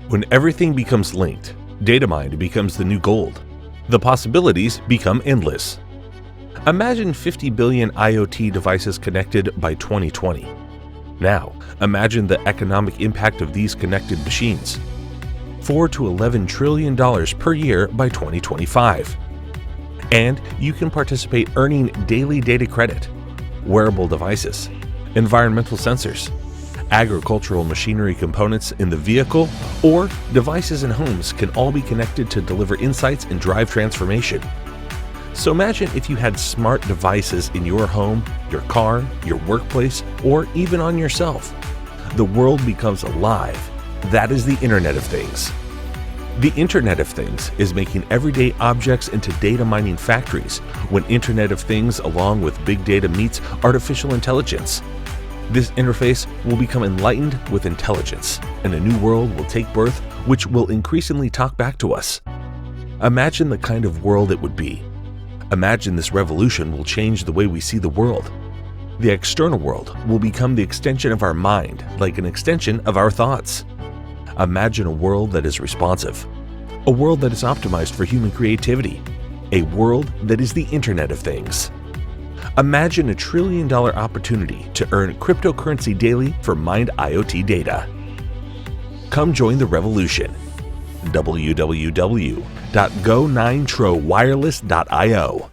When everything becomes linked, data mined becomes the new gold. The possibilities become endless. Imagine 50 billion IoT devices connected by 2020. Now, imagine the economic impact of these connected machines. $4 to $11 trillion per year by 2025. And you can participate earning daily data credit, wearable devices, environmental sensors, agricultural machinery components in the vehicle, or devices in homes can all be connected to deliver insights and drive transformation. So imagine if you had smart devices in your home, your car, your workplace, or even on yourself. The world becomes alive. That is the Internet of Things. The Internet of Things is making everyday objects into data mining factories when Internet of Things along with big data meets artificial intelligence. This interface will become enlightened with intelligence, and a new world will take birth which will increasingly talk back to us. Imagine the kind of world it would be. Imagine this revolution will change the way we see the world. The external world will become the extension of our mind, like an extension of our thoughts. Imagine a world that is responsive, a world that is optimized for human creativity, a world that is the Internet of Things. Imagine $1 trillion opportunity to earn cryptocurrency daily for mined IoT data. Come join the revolution. www.go9trowireless.io